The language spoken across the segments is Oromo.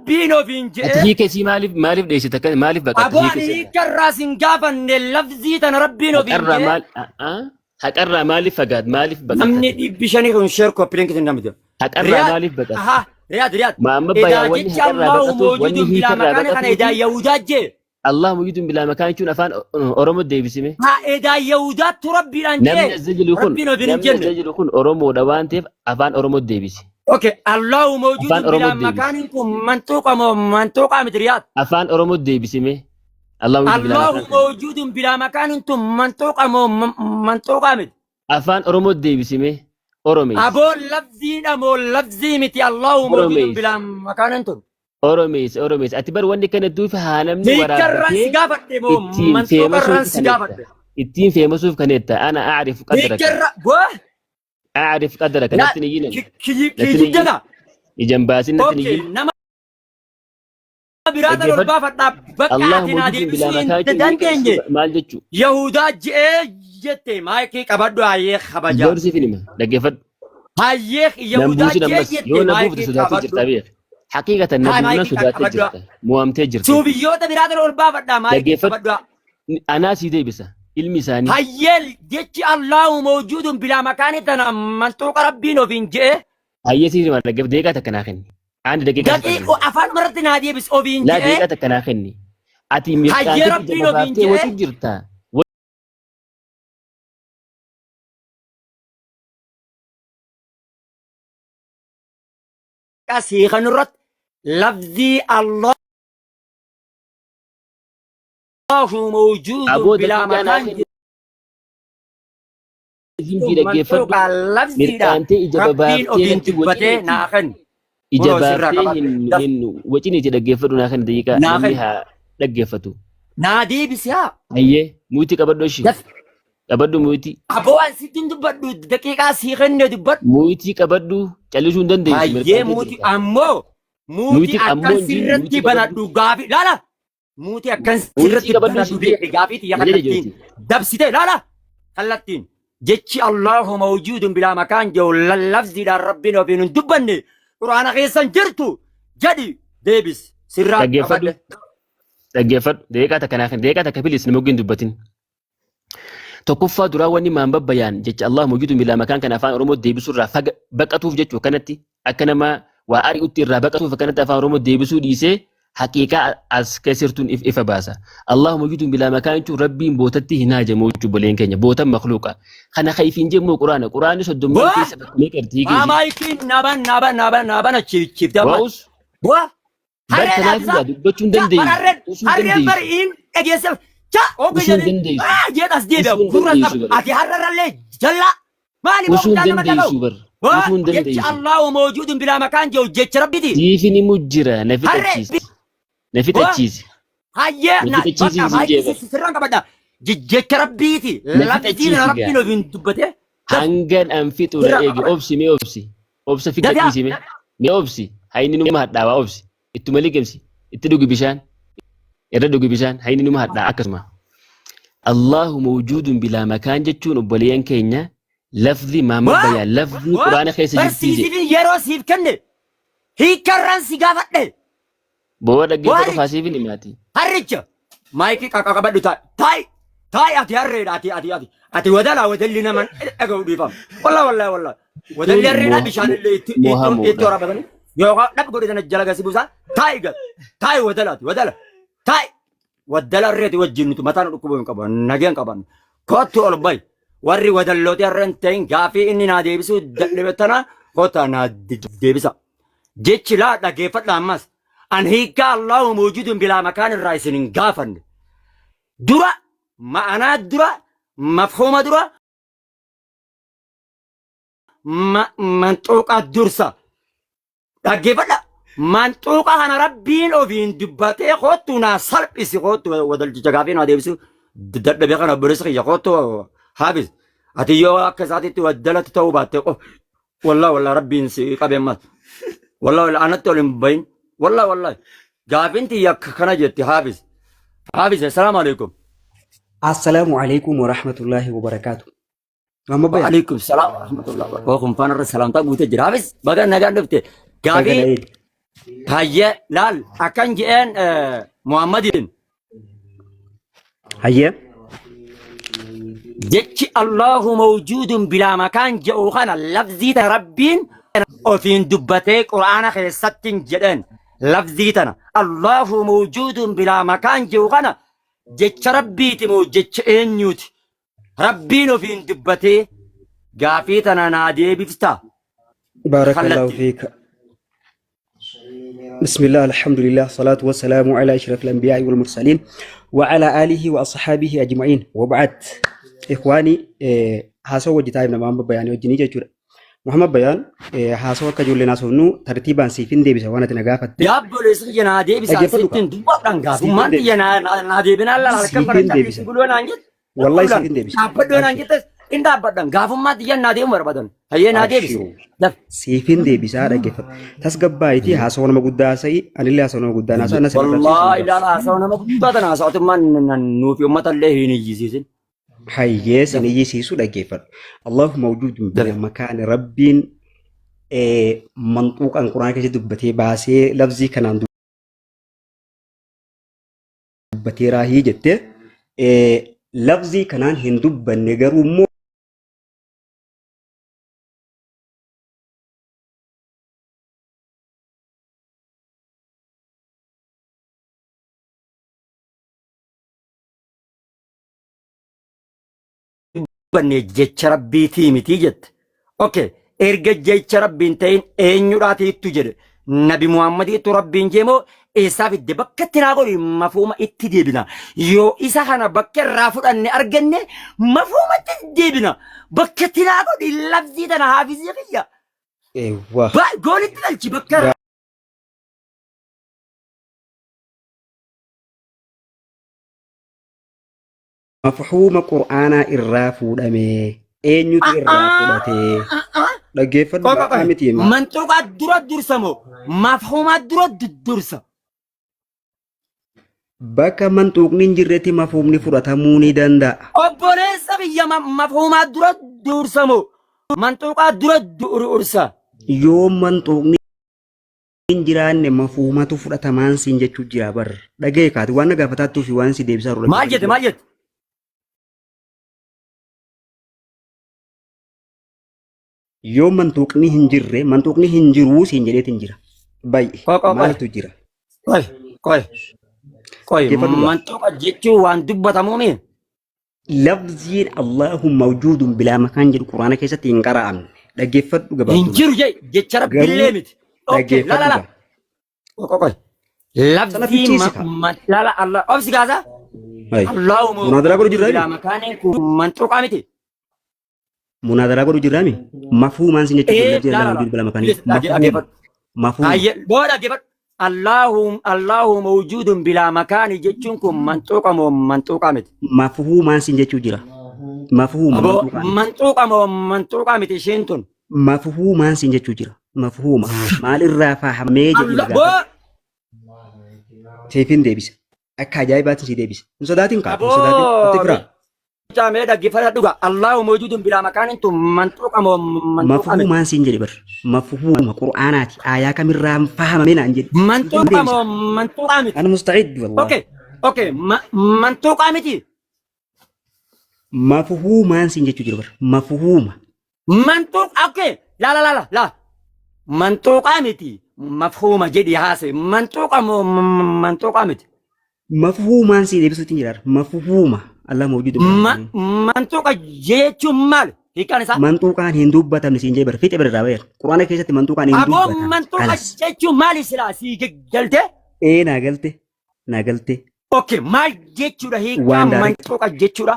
ربينو فينجي هي كسي مالف ليش تكن مالف بقى أبواني كراس إنقافن اللفظي تن ربينو هقرا فينجي مال هقرا مالف فقاد مالف بقى نمني بيشاني كون شيركو بلينك تنمدو هقرا مالف بقى ها رياض ما أما إذا بيا وني جيت هقرا الله بقى موجود بلا مكان كان إذا يهودات جي الله موجود بلا مكان يكون أفان أورمو ديبسمه ها إذا يهودات تربي نمني لانجي الزجل يكون ربينو نمني فينجي الزجل يكون أورمو دوان تيف أفان أورمو ديبسي اوكي الله موجود أفان بلا أورمو ديبسي مكانكم منطوقة مدريات أفان أورمو ديبسمه الله موجود بلا الله مكان موجود بلا مكان انتم منطوقة مد أفان أورمو ديبسمه أوروميس ابو لفظي متي الله موجود أوروميس بلا مكان انتم أوروميس أتبر واني كانت دوف هانمني ذكر ورابتي سقافة ittiin منطوقة feemasuuf سقافة kanetta ittiin feemasuuf kanetta ana أعرف قدرك ذكر بوه أعرف قدرك لا نتني ينن كي نتني جدا يجنباسين نتني اوكي ين نما برادر dhaggeeffadhu البافة بقى Allah عتنا موجود دي بلا بسين مكان تدنجي maal jechuu يهودا جيتي مايكي كبدو هاي خبجا doorsi finima dhaggeeffadhu هاي nan يهودا buusin ammas جيتي yoo na buufte مايكي sodaattee كبدو jirta beek haqiiqatan na هاي buufna مايكي sodaattee كبدو jirta mu'amtee jirti سوبيوتا برادر البافة مايكي dhaggeeffadhu كبدو anaa sii deebisa ilmi isaanii هاي جيتي الله موجود بلا مكان تنا منطوق ربينو فينجي hayyasii hima dhaggeef deeqaa takka naa kenni ani daqiiqaa takka naa دقيق kenni أفان مرت نادي بس laa أوفينجي deeqaa takka naa kenni ati هاي mirqaantee ija ربينو babaaftee فينجي watu jirta كاسي خنرت لفظي الله موجود aboo بلا daqiiqaa naa مكان kenni himbii dhaggeeffadhu منطوق لفظي دا mirqaantee ija ربين babaaftee أوفين natti تبتي waciniiti ناخن ija ولو سرا baaftee كبر hin waciniiti dhaggeeffadhu naa kana daqiiqaa namni ناخن haa dhaggeeffatu نادي بسيا hayyee muutii qabadhu ishii دف qabadhu muutii أبو أنسيتين دبدو دقيقة سيخن دبد muutii qabadhu callisuu hin dandeessu هاي mirqaantee موتي jirta أمو موتي muutii ammoo أكن hin jiru سيرتي muutii qabadhu بندو غافي لا لا موتي أكن muutii سيرتي qabadhu بندو ishii ديحي غافي تي ajaja خلتين jooti دبسيتي لا لا خلتين جتشي الله موجود بلا مكان جو اللفظ دا ربنا وبين دبني قرآن غيسان جرتو جدي ديبس سرا dhaggeeffadhu أبدا dhaggeeffadhu deeqaa takka naa kenni deeqaa takka filis nama ogin dubbatin tokkoffaa duraa wanni maan babbayaan jecha Allah muujuudun bilaa makaan kan afaan Oromoo deebisuu irraa baqatuuf jechuu kanatti akka nama waa ari'utti irraa baqatuuf kanatti afaan Oromoo deebisuu dhiisee haqiiqaa as keessirtuun ifa baasa. Allah muujuudun bilaa makaan jechuun rabbiin bootatti hin haajamu jechuu boleen keenya bootan makluuqa. Kana kayfiin jemmoo quraani soddomman بوا keessa bakka meeqa artii ما geessi. مايكين نابا تشيف دابا Waa'us بوا bar هرين kanaaf أبزا dubbachuun جا dandeessu. هرين Usuu هرين dandeessu. برين أجيسف جا أوكي Usuu جدي dandeessu. جيت أسدي بيا Usuu كورة dandeessu bara. أتي هرر اللي جلا ماني Usuu بقول أنا dandeessu مدلو bar. بوا Usuu جتش dandeessu. الله موجود بلا مكان جو جتش ربي دي Siifin immoo jira na هرين fixachiisi. Na بوا fixachiisi. هيا Na نا fixachiisi بقى isin مايكي jeebar. سرنا كبدا جتش ربي دي Na لفظي fixachiisi ربي gaa. لو بين دبته دف Hangan an fixu na سرنا eege كبدا obsi mee obsi. Obsa دف يا fixachiisi mee. Mee obsi. Hayni numa hadhaawaa obsi. Ittuma liqimsi. Itti dhugi bishaan. Irra dhugi bishaan. Hayni numa hadhaa akkasuma. Allahu mawjuudun bilaa makaan jechuun obboleeyyan keenya lafzi maama بوا bayaan lafzni بوا quraana keessa jirtii برسيسي jedhe. في يرو سيف كنه هي كران سيغافته Booda dhaggeeffatu بوا faasiifin himaati. هرجة مايكي كاكا بدو تاي أتي هرّي أتي ودلا ودلنا من أقول ديفام والله ودل يرّينا بشان اللي Mohamuudha. يتورا بدني يوغا نبغى إذا نجلا قسيبوسا تاي ودلا تاي ودلا ريت وجنت متى نكبون كبان نجين كبان كاتو الباي ورّي ودلوا تيرن تين كافي إني نادي بسوا دلبتنا كاتا نادي بسا جيتش لا دقيفت لامس أن هيك الله موجود بلا مكان الرئيسين قافن درا معنى درا مفهوم درا منطوق الدرسة دقيفت منطوق أنا ربين أوفين دبته خوتنا سلب إسي خوت ودل جاكافين هذا بسوا دبي خنا برسخي يخوتو حافظ أتيو أكساتي تودلت توبات والله ربي نسي قبل والله أنا تقولين بين والله جابنتي يا كنا جت حافظ السلام عليكم السلام عليكم ورحمة الله وبركاته. ما بيا وعليكم السلام ورحمة الله وبركاته. وكم فانا السلام تابو تجري حافظ بقى نجار نبتة جابي بقى هيا لال أكن جئن محمد هيا جتش الله موجود بلا مكان جوخنا لفظي ربين وفين دبتي قرآن خيستين جدن لفظيتنا الله موجود بلا مكان جوخنا جتش ربي تمو جتش إنيوت ربين وفين دبتي قافيتنا نادي بفتا بارك الله فيك. بسم الله الحمد لله الصلاة والسلام على أشرف الأنبياء والمرسلين وعلى آله وأصحابه أجمعين وبعد إخواني هاسو وجتاي من محمد بيان وجني جورا محمد بيان هاسو كجولنا سونو ترتيبا سيفين دي بيسا وانا تنغافت يا بوليس نادي بيسا سيفين دوبا دانغا ما انت نادي بنا لا كم بركة يقولون انجت والله سيفين دي بيسا أبدون انجت إن دابدن غافما ديان نادي عمر بدن هي نادي بيسا سيفين دي بيسا رجفت تسقبايتي هاسو نما قدا سي أنا اللي هاسو نما قدا ناسا ناسا والله إلا هاسو نما قدا ناسا تمان نوفي أمة الله ينجيسين حيس نيجي سيسو رجفت الله موجود بمكان ربين منطوق القرآن كذا دبتي باسي لفظي كان دبتي راهي جت لفظي كان هندب النجار مو بني جيتش ربي تيمي تيجت اوكي ارجع جيتش ربي انتين اينيوراتي تجر نبي محمد ربي جيمو إيسا في الدبكة تناغوري مفهومة اتديبنا يو إيسا خانا بكة رافض أني أرغني مفهومة اتديبنا بكة تناغوري اللفظي دانا حافظي فيا ايوه قولي تلالشي بكة مفهوم قرآن الرافود أمي أينيوت الرافودتي لقيفت بأمتي منطقة درد درسمو مفهومة درد درسم بكا منطوق ننجرتي مفهوم نفرطموني دندا obboleessa biyya mafhuumaa dura dursamu manxuuqaa dura dursa yoo manxuuqni injiraanne mafhuumatu fudhatamaan siin jechuu jira bar dhagee kaati waan gaafataattuu fi waan si deebisaa rula maal jette yoo manxuuqni hin jirre manxuuqni hin jiruu siin jedheetiin jira baay'ee maaltu jira koy manxuuqa jechuu waan dubbatamuumi lafziin Allahu mawjuudun bilaa makaan jedhu quraana keessatti hin qara'amne dhaggeeffadhu gabaabduu hin jiru jecha rabbiillee miti koy lafzii lala Allah obsi gaasa Allahu mawjuudun bilaa makaan manxuuqa miti munadaraa godhu jirraami mafhuumaan sin jechuudha lafziin Allahu mawjuudun bilaa makaan mafhuum booda geeffadhu Allahu mawjuudun bilaa makaani jechuun kun manxuuqa moo manxuuqa miti? Mafhuumaan sin jechuu jira. Manxuuqa moo manxuuqa miti isheen tun? Mafhuumaan sin jechuu jira. Mafhuuma. Maalirraa fahamee jedhu seefin deebisa. Akka ajaa'ibaatti si deebisa. Hin sodaatin kaa. Hin sodaatin. Ati Jamee dhaggeeffata dhuga. Allahu mawjuudun bilaa makaani tun manxuuqa moo manxuuqa miti? Mafhuumaan sin jedhe bar. مفهوم قرآناتي آية كاميرا فهم من أنجد منطوق عمتي أنا مستعد والله أوكي منطوق عمتي مفهوم أنسي نجتو جربر مفهوم منطوق أوكي لا منطوق عمتي مفهوم جدي هاسي منطوق منطوق عمتي مفهوم أنسي دي بسوتين جرار مفهوم الله موجود منطوق جيتو مال mantuuqaan hin dubbatamne siin jee barfiixe bira raawweera quraana keessatti mantuuqaan hin dubbatamne aboo mantuuqa jechuun maali silaa sii galte naa galte okay maal jechuudha hiikaa mantuuqa jechuudha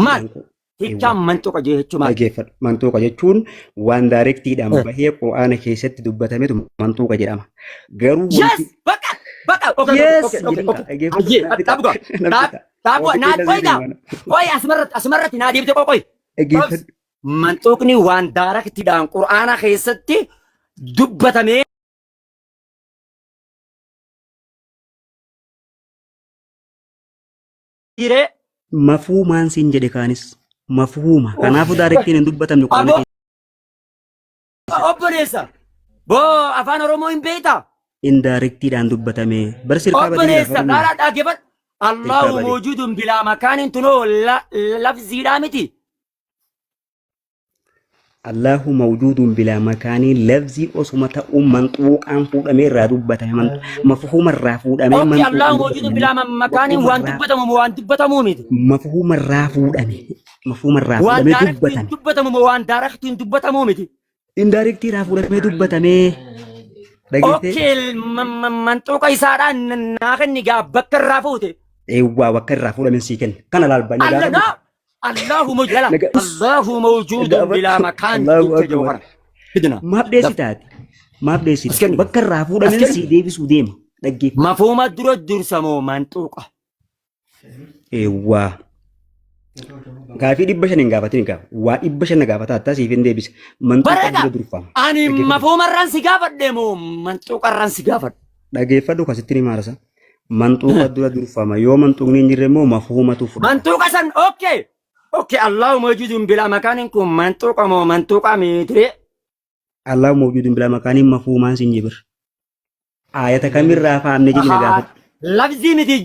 maal hiikaa mantuuqa jechuun maal dhageeffadhu mantuuqa jechuun waan daarektiidhaan bahee quraana keessatti dubbatametu mantuuqa jedhama garuu yes baqa qoy asmarratti naa deebite qoy manxuuqni waan daarektiidhaan quraana keessatti dubbatamee jire mafhuumaan siin jedhe kaanis mafhuuma kanaafuu daarektiin hin dubbatamne quraana obboleessa boo afaan oromoo hin beektaa indirectidhaan dubbatame barsirkaa obboleessa badii dhaalaa dhaageeffadhu Allahu mawjuudun bilaa makaanin tunoo lafziidhaa miti. Allahu mawjuudun bilaa makaanii lafzii osuma ta'uu manxuuqaan fuudhamee irraa dubbatame mafhuuma irraa fuudhamee Okki Allahu mawjuudun bilaa makaanin waan dubbatamu moo waan dubbatamu miti. mafhuuma irraa fuudhame Waan dubbatame daarektiin dubbatamu moo waan daarektiin dubbatamu miti. indirectii irraa fuudhamee dubbatame dhageessee Okki manxuuqa isaadhaan naa kenni gaa bakka irraa fuute. eewwaa bakka irraa fuudhame sii kenna kana laalbanii Allana Allahu mawjuudun bilaa makaan jecha jawhara. Fidna. maaf dheessitaati maaf dheessitaati bakka irraa fuudhameen sii deebisuu deema dhaggeeffa Mafhuuma dura dursa moo manxuuqa. eewwaa gaafii 500 hin gaafatin gaa waa 500 gaafata attaa siif hin deebisa manxuuqa Bareeda. dura durfama Ani mafhuuma irraan si gaafadhe moo manxuuqa irraan si gaafadhe. dhageeffadhu kasitti ni maarasa manxuuqa dura durfama yoo manxuuqni hin jirre immoo mafhuumatu fudhama Manxuuqa san okay Allahu mawjuudun bilaa makaanin kun manxuuqa moo manxuuqa mitire. Allahu mawjuudun bilaa makaanii mafhuumaan siin jibir ayata kamirraa faamne jedhina gaafadhu Lafzii miti